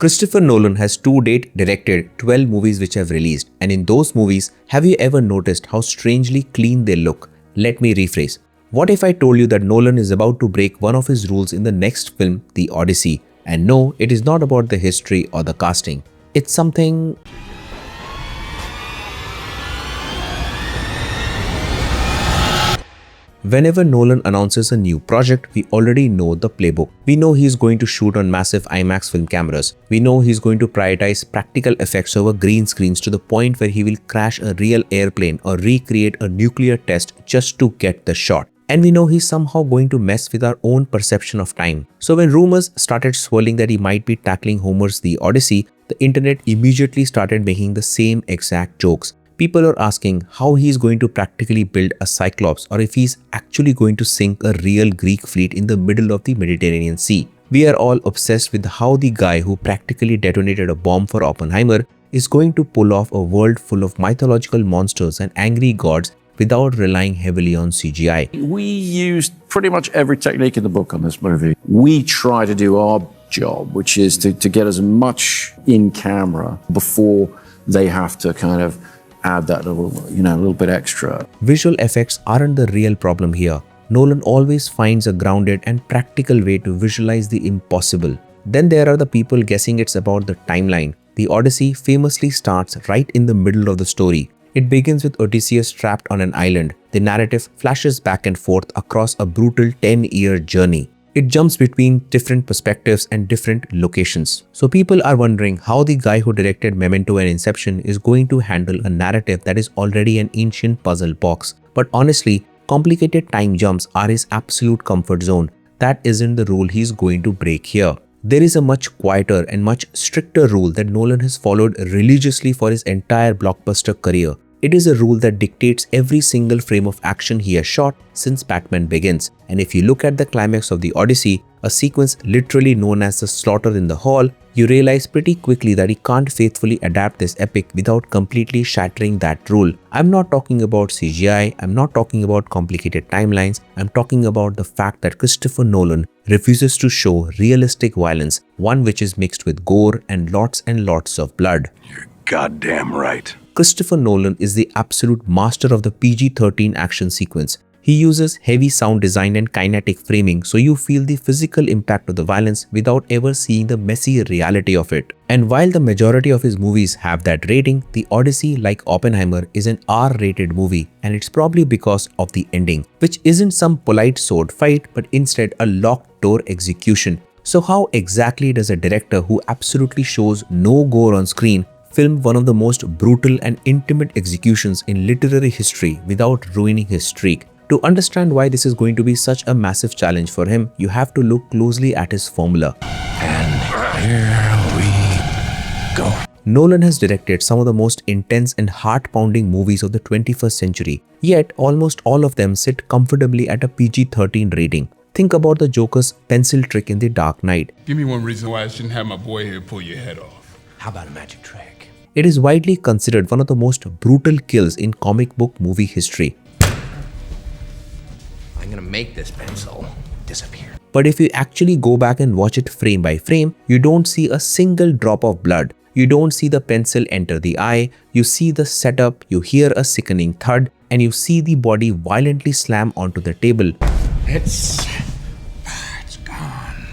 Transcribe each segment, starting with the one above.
Christopher Nolan has to date directed 12 movies which have released, and in those movies, have you ever noticed how strangely clean they look? Let me rephrase. What if I told you that Nolan is about to break one of his rules in the next film, The Odyssey? And no, it is not about the history or the casting. It's something... Whenever Nolan announces a new project, we already know the playbook. We know he's going to shoot on massive IMAX film cameras. We know he's going to prioritize practical effects over green screens to the point where he will crash a real airplane or recreate a nuclear test just to get the shot. And we know he's somehow going to mess with our own perception of time. So when rumors started swirling that he might be tackling Homer's The Odyssey, the internet immediately started making the same exact jokes. People are asking how he's going to practically build a Cyclops or if he's actually going to sink a real Greek fleet in the middle of the Mediterranean Sea. We are all obsessed with how the guy who practically detonated a bomb for Oppenheimer is going to pull off a world full of mythological monsters and angry gods without relying heavily on CGI. We used pretty much every technique in the book on this movie. We try to do our job, which is to get as much in camera before they have to kind of add that little bit extra. Visual effects aren't the real problem here. Nolan always finds a grounded and practical way to visualize the impossible. Then there are the people guessing it's about the timeline. The Odyssey famously starts right in the middle of the story. It begins with Odysseus trapped on an island. The narrative flashes back and forth across a brutal 10-year journey. It jumps between different perspectives and different locations. So people are wondering how the guy who directed Memento and Inception is going to handle a narrative that is already an ancient puzzle box. But honestly, complicated time jumps are his absolute comfort zone. That isn't the rule he's going to break here. There is a much quieter and much stricter rule that Nolan has followed religiously for his entire blockbuster career. It is a rule that dictates every single frame of action he has shot since Batman Begins. And if you look at the climax of The Odyssey, a sequence literally known as the Slaughter in the Hall, you realize pretty quickly that he can't faithfully adapt this epic without completely shattering that rule. I'm not talking about CGI, I'm not talking about complicated timelines, I'm talking about the fact that Christopher Nolan refuses to show realistic violence, one which is mixed with gore and lots of blood. You're goddamn right. Christopher Nolan is the absolute master of the PG-13 action sequence. He uses heavy sound design and kinetic framing so you feel the physical impact of the violence without ever seeing the messy reality of it. And while the majority of his movies have that rating, The Odyssey, like Oppenheimer, is an R-rated movie, and it's probably because of the ending, which isn't some polite sword fight but instead a locked door execution. So how exactly does a director who absolutely shows no gore on screen film one of the most brutal and intimate executions in literary history without ruining his streak? To understand why this is going to be such a massive challenge for him, you have to look closely at his formula. And here we go. Nolan has directed some of the most intense and heart-pounding movies of the 21st century, yet almost all of them sit comfortably at a PG-13 rating. Think about the Joker's pencil trick in The Dark Knight. Give me one reason why I shouldn't have my boy here pull your head off. How about a magic trick? It is widely considered one of the most brutal kills in comic book movie history. I'm gonna make this pencil disappear. But if you actually go back and watch it frame by frame, you don't see a single drop of blood. You don't see the pencil enter the eye, you see the setup, you hear a sickening thud, and you see the body violently slam onto the table. It's gone.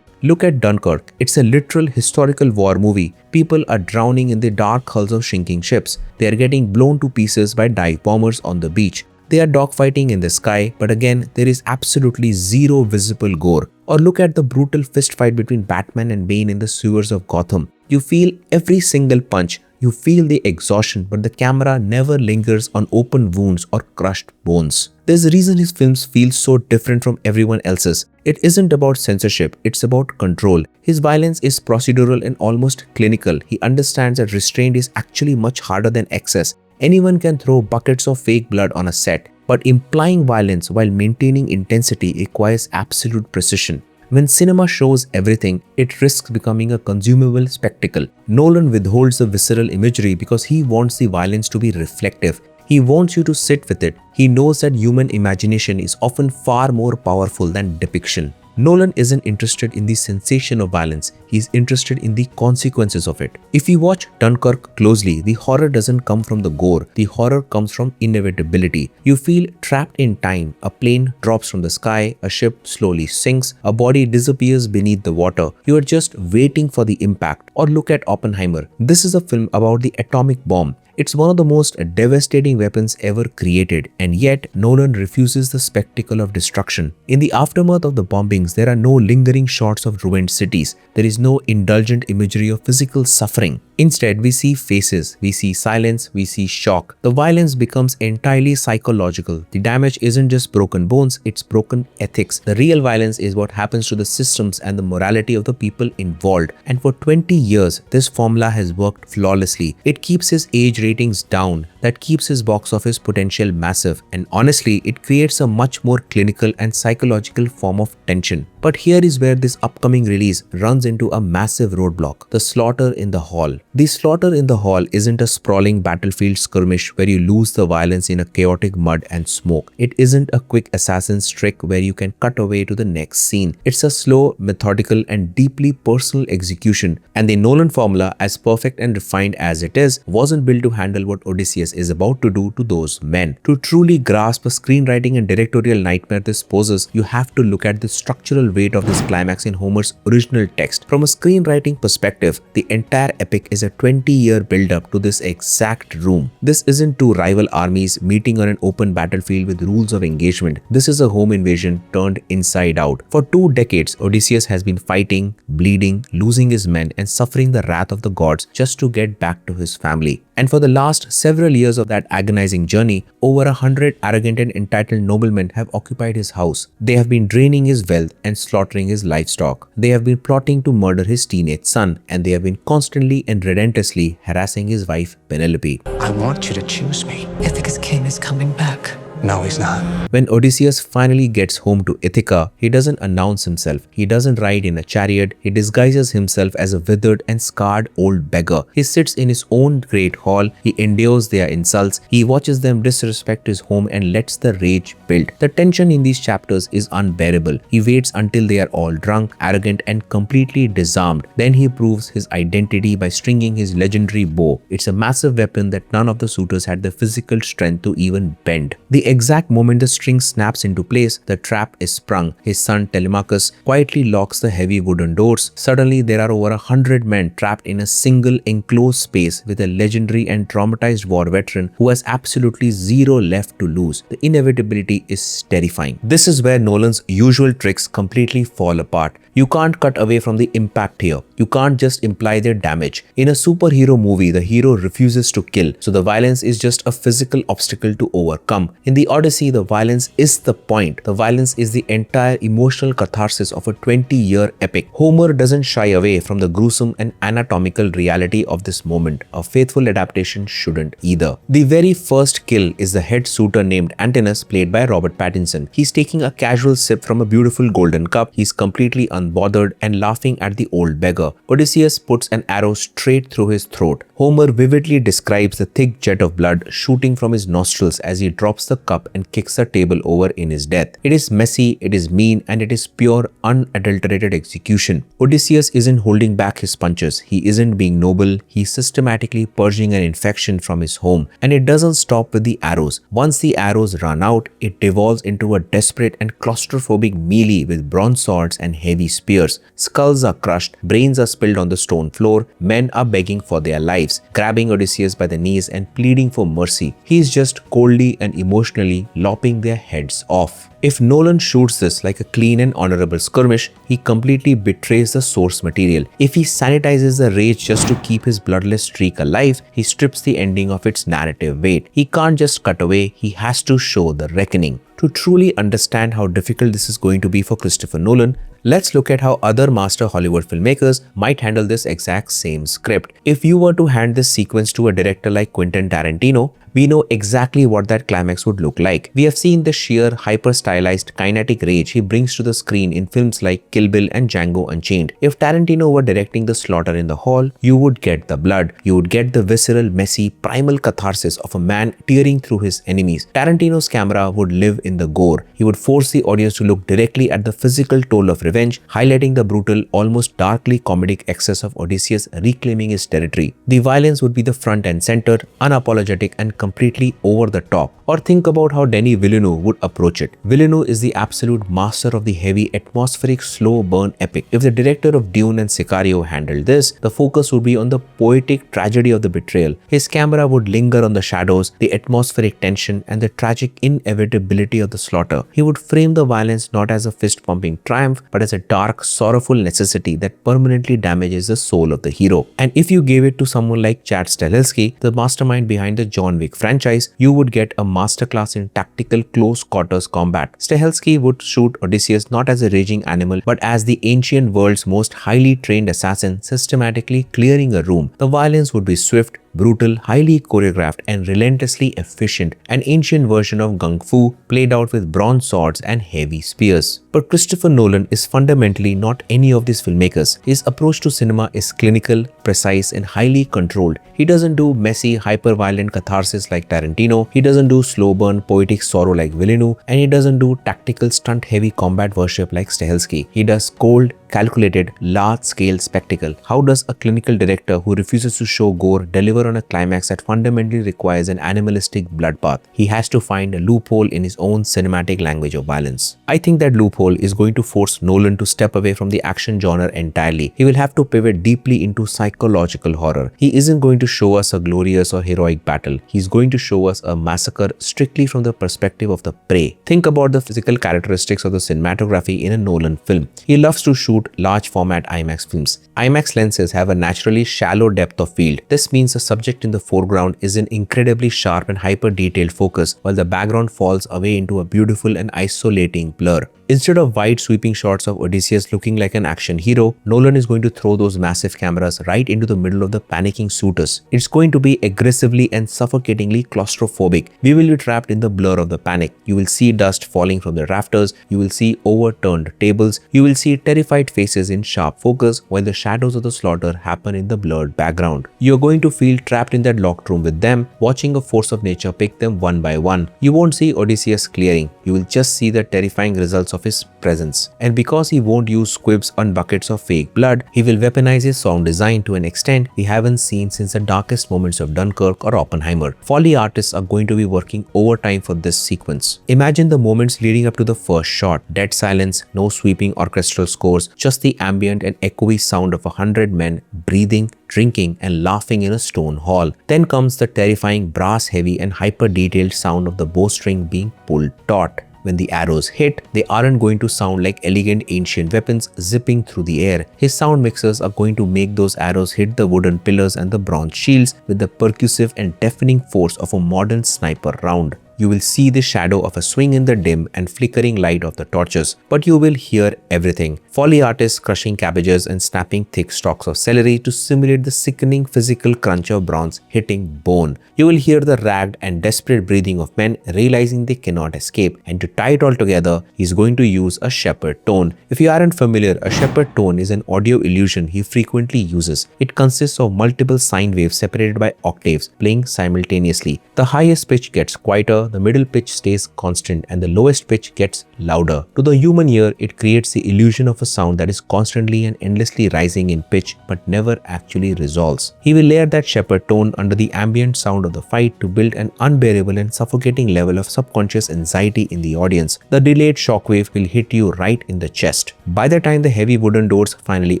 Look at Dunkirk. It's a literal historical war movie. People are drowning in the dark hulls of shrinking ships. They are getting blown to pieces by dive bombers on the beach. They are dogfighting in the sky, but again, there is absolutely zero visible gore. Or look at the brutal fistfight between Batman and Bane in the sewers of Gotham. You feel every single punch. You feel the exhaustion, but the camera never lingers on open wounds or crushed bones. There's a reason his films feel so different from everyone else's. It isn't about censorship, it's about control. His violence is procedural and almost clinical. He understands that restraint is actually much harder than excess. Anyone can throw buckets of fake blood on a set, but implying violence while maintaining intensity requires absolute precision. When cinema shows everything, it risks becoming a consumable spectacle. Nolan withholds the visceral imagery because he wants the violence to be reflective. He wants you to sit with it. He knows that human imagination is often far more powerful than depiction. Nolan isn't interested in the sensation of violence, he's interested in the consequences of it. If you watch Dunkirk closely, the horror doesn't come from the gore, the horror comes from inevitability. You feel trapped in time, a plane drops from the sky, a ship slowly sinks, a body disappears beneath the water. You are just waiting for the impact. Or look at Oppenheimer. This is a film about the atomic bomb. It's one of the most devastating weapons ever created, and yet Nolan refuses the spectacle of destruction. In the aftermath of the bombings, there are no lingering shots of ruined cities. There is no indulgent imagery of physical suffering. Instead, we see faces, we see silence, we see shock. The violence becomes entirely psychological. The damage isn't just broken bones, it's broken ethics. The real violence is what happens to the systems and the morality of the people involved. And for 20 years, this formula has worked flawlessly. It keeps his age ratings down, that keeps his box office potential massive, and honestly, it creates a much more clinical and psychological form of tension. But here is where this upcoming release runs into a massive roadblock: the slaughter in the hall. The slaughter in the hall isn't a sprawling battlefield skirmish where you lose the violence in a chaotic mud and smoke. It isn't a quick assassin's trick where you can cut away to the next scene. It's a slow, methodical, and deeply personal execution. And the Nolan formula, as perfect and refined as it is, wasn't built to handle what Odysseus is about to do to those men. To truly grasp the screenwriting and directorial nightmare this poses, you have to look at the structural weight of this climax in Homer's original text. From a screenwriting perspective, the entire epic is a 20-year build-up to this exact room. This isn't two rival armies meeting on an open battlefield with rules of engagement. This is a home invasion turned inside out. For 2 decades, Odysseus has been fighting, bleeding, losing his men, and suffering the wrath of the gods just to get back to his family. And for the last several years of that agonizing journey, over 100 arrogant and entitled noblemen have occupied his house. They have been draining his wealth and slaughtering his livestock. They have been plotting to murder his teenage son, and they have been constantly and relentlessly harassing his wife Penelope. I want you to choose me. Ithaca's king is coming back. No, he's not. When Odysseus finally gets home to Ithaca, he doesn't announce himself. He doesn't ride in a chariot. He disguises himself as a withered and scarred old beggar. He sits in his own great hall. He endures their insults. He watches them disrespect his home and lets the rage build. The tension in these chapters is unbearable. He waits until they are all drunk, arrogant, and completely disarmed. Then he proves his identity by stringing his legendary bow. It's a massive weapon that none of the suitors had the physical strength to even bend. The exact moment the string snaps into place, the trap is sprung. His son Telemachus quietly locks the heavy wooden doors. Suddenly, there are over 100 men trapped in a single enclosed space with a legendary and traumatized war veteran who has absolutely zero left to lose. The inevitability is terrifying. This is where Nolan's usual tricks completely fall apart. You can't cut away from the impact here. You can't just imply their damage. In a superhero movie, the hero refuses to kill, so the violence is just a physical obstacle to overcome. In the Odyssey, the violence is the point. The violence is the entire emotional catharsis of a 20-year epic. Homer doesn't shy away from the gruesome and anatomical reality of this moment. A faithful adaptation shouldn't either. The very first kill is the head suitor named Antinous, played by Robert Pattinson. He's taking a casual sip from a beautiful golden cup. He's completely unbothered and laughing at the old beggar. Odysseus puts an arrow straight through his throat. Homer vividly describes the thick jet of blood shooting from his nostrils as he drops the cup and kicks the table over in his death. It is messy, it is mean, and it is pure, unadulterated execution. Odysseus isn't holding back his punches. He isn't being noble. He's systematically purging an infection from his home. And it doesn't stop with the arrows. Once the arrows run out, it devolves into a desperate and claustrophobic melee with bronze swords and heavy spears. Skulls are crushed, brains are spilled on the stone floor, men are begging for their lives, grabbing Odysseus by the knees and pleading for mercy. He's just coldly and emotionally lopping their heads off. If Nolan shoots this like a clean and honorable skirmish, he completely betrays the source material. If he sanitizes the rage just to keep his bloodless streak alive, he strips the ending of its narrative weight. He can't just cut away, he has to show the reckoning. To truly understand how difficult this is going to be for Christopher Nolan, let's look at how other master Hollywood filmmakers might handle this exact same script. If you were to hand this sequence to a director like Quentin Tarantino, We know exactly what that climax would look like. We have seen the sheer, hyper-stylized kinetic rage he brings to the screen in films like Kill Bill and Django Unchained. If Tarantino were directing the slaughter in the hall, you would get the blood. You would get the visceral, messy, primal catharsis of a man tearing through his enemies. Tarantino's camera would live in the gore. He would force the audience to look directly at the physical toll of revenge, highlighting the brutal, almost darkly comedic excess of Odysseus reclaiming his territory. The violence would be the front and center, unapologetic and completely over the top. Or think about how Denis Villeneuve would approach it. Villeneuve is the absolute master of the heavy, atmospheric, slow burn epic. If the director of Dune and Sicario handled this, the focus would be on the poetic tragedy of the betrayal. His camera would linger on the shadows, the atmospheric tension, and the tragic inevitability of the slaughter. He would frame the violence not as a fist-pumping triumph, but as a dark, sorrowful necessity that permanently damages the soul of the hero. And if you gave it to someone like Chad Stahelski, the mastermind behind the John Wick franchise, you would get a masterclass in tactical close quarters combat. Stahelski would shoot Odysseus not as a raging animal, but as the ancient world's most highly trained assassin systematically clearing a room. The violence would be swift, brutal, highly choreographed, and relentlessly efficient, an ancient version of Gung Fu played out with bronze swords and heavy spears. But Christopher Nolan is fundamentally not any of these filmmakers. His approach to cinema is clinical, precise, and highly controlled. He doesn't do messy, hyper-violent catharsis like Tarantino, he doesn't do slow burn, poetic sorrow like Villeneuve, and he doesn't do tactical, stunt-heavy combat worship like Stahelski. He does cold, calculated, large-scale spectacle. How does a clinical director who refuses to show gore deliver on a climax that fundamentally requires an animalistic bloodbath? He has to find a loophole in his own cinematic language of violence. I think that loophole is going to force Nolan to step away from the action genre entirely. He will have to pivot deeply into psychological horror. He isn't going to show us a glorious or heroic battle. He's going to show us a massacre strictly from the perspective of the prey. Think about the physical characteristics of the cinematography in a Nolan film. He loves to shoot large format IMAX films. IMAX lenses have a naturally shallow depth of field. This means the subject in the foreground is in incredibly sharp and hyper detailed focus, while the background falls away into a beautiful and isolating blur. Instead of wide sweeping shots of Odysseus looking like an action hero, Nolan is going to throw those massive cameras right into the middle of the panicking suitors. It's going to be aggressively and suffocatingly claustrophobic. We will be trapped in the blur of the panic. You will see dust falling from the rafters, you will see overturned tables, you will see terrified faces in sharp focus while the shadows of the slaughter happen in the blurred background. You're going to feel trapped in that locked room with them, watching a force of nature pick them one by one. You won't see Odysseus clearing, you will just see the terrifying results of his presence. And because he won't use squibs on buckets of fake blood, he will weaponize his sound design to an extent we haven't seen since the darkest moments of Dunkirk or Oppenheimer. Foley artists are going to be working overtime for this sequence. Imagine the moments leading up to the first shot. Dead silence, no sweeping orchestral scores, just the ambient and echoey sound of 100 men breathing, drinking, and laughing in a stone hall. Then comes the terrifying brass-heavy and hyper-detailed sound of the bowstring being pulled taut. When the arrows hit, they aren't going to sound like elegant ancient weapons zipping through the air. His sound mixers are going to make those arrows hit the wooden pillars and the bronze shields with the percussive and deafening force of a modern sniper round. You will see the shadow of a swing in the dim and flickering light of the torches, but you will hear everything. Foley artists crushing cabbages and snapping thick stalks of celery to simulate the sickening physical crunch of bronze hitting bone. You will hear the ragged and desperate breathing of men realizing they cannot escape, and to tie it all together, he's going to use a shepherd tone. If you aren't familiar, a shepherd tone is an audio illusion he frequently uses. It consists of multiple sine waves separated by octaves playing simultaneously. The highest pitch gets quieter, the middle pitch stays constant, and the lowest pitch gets louder. To the human ear, it creates the illusion of a sound that is constantly and endlessly rising in pitch but never actually resolves. He will layer that shepherd tone under the ambient sound of the fight to build an unbearable and suffocating level of subconscious anxiety in the audience. The delayed shockwave will hit you right in the chest. By the time the heavy wooden doors finally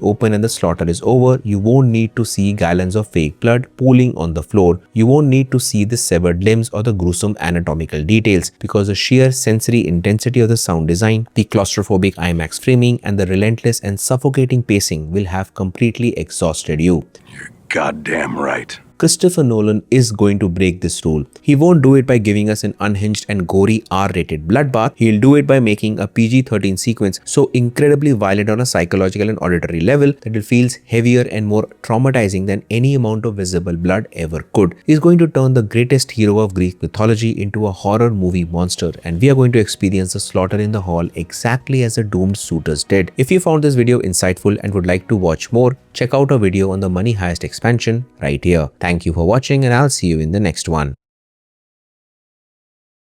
open and the slaughter is over, you won't need to see gallons of fake blood pooling on the floor. You won't need to see the severed limbs or the gruesome anatomical details, because the sheer sensory intensity of the sound design, the claustrophobic IMAX framing, and the relentless and suffocating pacing will have completely exhausted you. You're goddamn right. Christopher Nolan is going to break this rule. He won't do it by giving us an unhinged and gory R-rated bloodbath. He'll do it by making a PG-13 sequence so incredibly violent on a psychological and auditory level that it feels heavier and more traumatizing than any amount of visible blood ever could. He's going to turn the greatest hero of Greek mythology into a horror movie monster, and we are going to experience the slaughter in the hall exactly as the doomed suitors did. If you found this video insightful and would like to watch more, check out our video on the Money Heist expansion right here. Thank you for watching, and I'll see you in the next one.